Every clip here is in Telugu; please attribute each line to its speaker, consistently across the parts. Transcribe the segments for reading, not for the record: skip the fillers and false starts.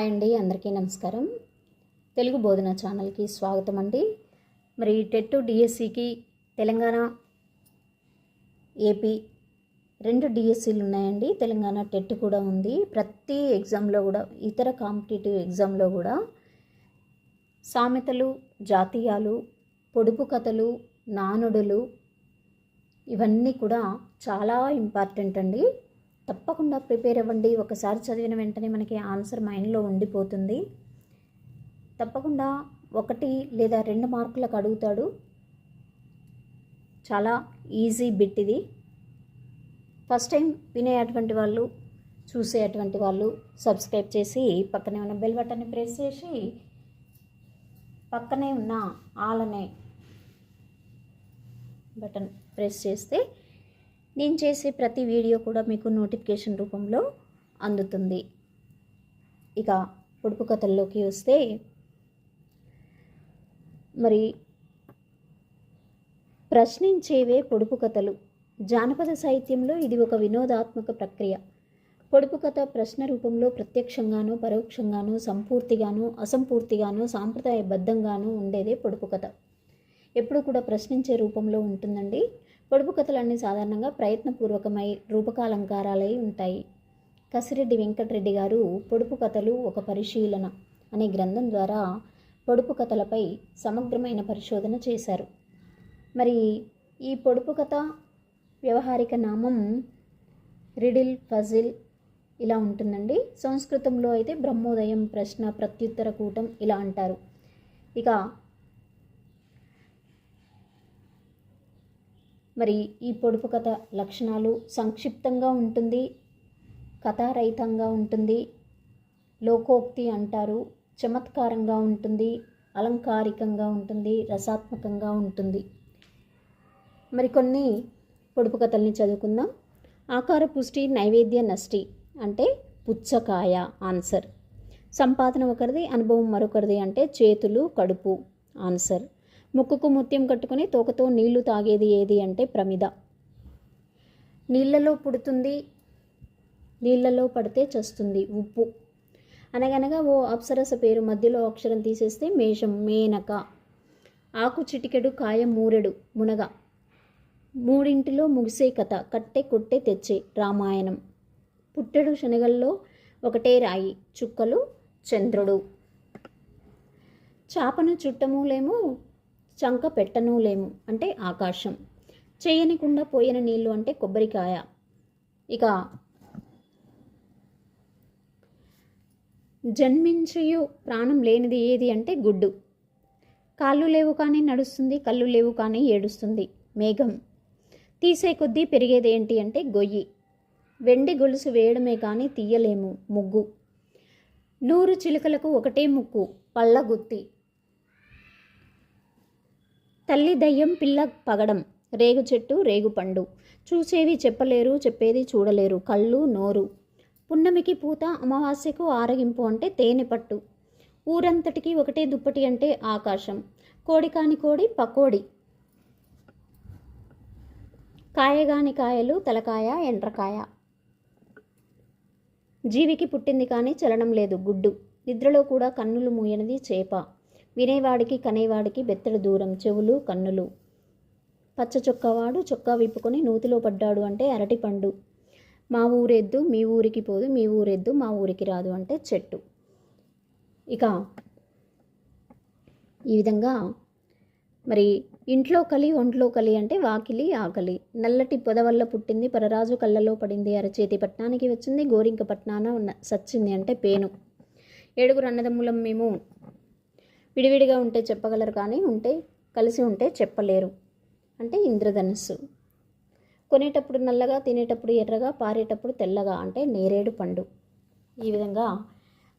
Speaker 1: హాయ్ అండి, అందరికీ నమస్కారం. తెలుగు బోధన ఛానల్కి స్వాగతం అండి. మరి టెట్ డిఎస్సికి తెలంగాణ ఏపీ 2 డిఎస్సీలు ఉన్నాయండి. తెలంగాణ టెట్ కూడా ఉంది. ప్రతి ఎగ్జామ్లో కూడా, ఇతర కాంపిటేటివ్ ఎగ్జామ్లో కూడా సామెతలు, జాతీయాలు, పొడుపు కథలు, నానుడులు ఇవన్నీ కూడా చాలా ఇంపార్టెంట్ అండి. తప్పకుండా ప్రిపేర్ అవ్వండి. ఒకసారి చదివిన వెంటనే మనకి ఆన్సర్ మైండ్లో ఉండిపోతుంది. తప్పకుండా 1 లేదా 2 మార్కులకు అడుగుతాడు. చాలా ఈజీ బిట్ ఇది. ఫస్ట్ టైం వినేటువంటి వాళ్ళు, చూసేటువంటి వాళ్ళు సబ్స్క్రైబ్ చేసి పక్కనే ఉన్న బెల్ బటన్ని ప్రెస్ చేసి పక్కనే ఉన్న ఆల్ అనే బటన్ ప్రెస్ చేస్తే నేను చేసే ప్రతి వీడియో కూడా మీకు నోటిఫికేషన్ రూపంలో అందుతుంది. ఇక పొడుపు కథల్లోకి వస్తే, మరి ప్రశ్నించేవే పొడుపు కథలు. జానపద సాహిత్యంలో ఇది ఒక వినోదాత్మక ప్రక్రియ. పొడుపు కథ ప్రశ్న రూపంలో ప్రత్యక్షంగాను, పరోక్షంగాను, సంపూర్తిగాను, అసంపూర్తిగాను, సాంప్రదాయబద్ధంగాను ఉండేదే పొడుపు కథ. ఎప్పుడు కూడా ప్రశ్నించే రూపంలో ఉంటుందండి. పొడుపు కథలన్నీ సాధారణంగా ప్రయత్నపూర్వకమై రూపకాలంకారాలై ఉంటాయి. కసిరెడ్డి వెంకటరెడ్డి గారు పొడుపు కథలు ఒక పరిశీలన అనే గ్రంథం ద్వారా పొడుపు కథలపై సమగ్రమైన పరిశోధన చేశారు. మరి ఈ పొడుపు కథ వ్యవహారిక నామం రిడిల్, పజిల్ ఇలా ఉంటుందండి. సంస్కృతంలో అయితే బ్రహ్మోదయం, ప్రశ్న ప్రత్యుత్తర కూటం ఇలా అంటారు. ఇక మరి ఈ పొడుపు కథ లక్షణాలు: సంక్షిప్తంగా ఉంటుంది, కథారహితంగా ఉంటుంది, లోకోక్తి అంటారు, చమత్కారంగా ఉంటుంది, అలంకారికంగా ఉంటుంది, రసాత్మకంగా ఉంటుంది. మరి కొన్ని పొడుపు కథల్ని చదువుకుందాం. ఆకార పుష్టి, నైవేద్య నష్టి అంటే పుచ్చకాయ ఆన్సర్. సంపాదన ఒకరిది, అనుభవం మరొకరిది అంటే చేతులు, కడుపు ఆన్సర్. ముక్కుకు ముత్యం కట్టుకుని తోకతో నీళ్లు తాగేది ఏది అంటే ప్రమిద. నీళ్లలో పుడుతుంది, నీళ్లలో పడితే చస్తుంది ఉప్పు. అనగనగా ఓ అప్సరస పేరు, మధ్యలో అక్షరం తీసేస్తే మేషం, మేనక. ఆకు చిటికెడు, కాయ మూరెడు, మునగ. మూడింటిలో ముగిసే కథ, కట్టె కొట్టె తెచ్చే రామాయణం. పుట్టెడు శనగల్లో ఒకటే రాయి, చుక్కలు చంద్రుడు. చాపను చుట్టములేమో, చంక పెట్టనులేము అంటే ఆకాశం. చేయనికుండా పోయిన నీళ్ళు అంటే కొబ్బరికాయ. ఇక జన్మించయు ప్రాణం లేనిది ఏది అంటే గుడ్డు. కాళ్ళు లేవు కానీ నడుస్తుంది, కళ్ళు లేవు కానీ ఏడుస్తుంది మేఘం. తీసే కొద్దీ పెరిగేది ఏంటి అంటే గొయ్యి. వెండి గొలుసు వేయడమే కానీ తీయలేము ముగ్గు. 100 చిలుకలకు ఒకటే ముక్కు, పళ్ళగుత్తి. తల్లి దయ్యం, పిల్ల పగడం, రేగు చెట్టు, రేగు పండు. చూసేవి చెప్పలేరు, చెప్పేది చూడలేరు, కళ్ళు నోరు. పున్నమికి పూత, అమావాస్యకు ఆరగింపు అంటే తేనె పట్టు. ఊరంతటికి ఒకటే దుప్పటి అంటే ఆకాశం. కోడి కాని కోడి పకోడి. కాయగాని కాయలు, తలకాయ, ఎండ్రకాయ. జీవికి పుట్టింది కానీ చలనం లేదు, గుడ్డు. నిద్రలో కూడా కన్నులు మూయనిది చేప. వినేవాడికి కనేవాడికి బెత్తడి దూరం, చెవులు కన్నులు. పచ్చ చొక్కావాడు చొక్కా విప్పుకొని నూతిలో పడ్డాడు అంటే అరటిపండు. మా ఊరెద్దు మీ ఊరికి పోదు, మీ ఊరెద్దు మా ఊరికి రాదు అంటే చెట్టు. ఇక ఈ విధంగా మరి ఇంట్లో కలి, ఒంట్లో కలి అంటే వాకిలి, ఆకలి. నల్లటి పొద వల్ల పుట్టింది, పరరాజు కళ్ళలో పడింది, అరచేతి పట్నానికి వచ్చింది, గోరింక పట్నాన సచ్చింది అంటే పేను. 7 అన్నదమ్ములం మేము, విడివిడిగా ఉంటే చెప్పగలరు కానీ కలిసి ఉంటే చెప్పలేరు అంటే ఇంద్రధనుస్సు. కొనేటప్పుడు నల్లగా, తినేటప్పుడు ఎర్రగా, పారేటప్పుడు తెల్లగా అంటే నేరేడు పండు. ఈ విధంగా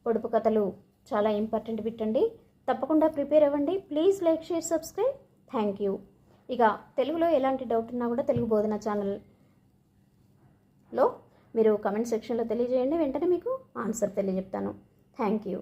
Speaker 1: పొడుపు కథలు చాలా ఇంపార్టెంట్ బిట్ అండి. తప్పకుండా ప్రిపేర్ అవ్వండి. Please like, share, subscribe. Thank you. ఇక తెలుగులో ఎలాంటి డౌట్ ఉన్నా కూడా తెలుగు బోధన ఛానల్లో మీరు కమెంట్ సెక్షన్లో తెలియజేయండి. వెంటనే మీకు ఆన్సర్ తెలియజెప్తాను. Thank you.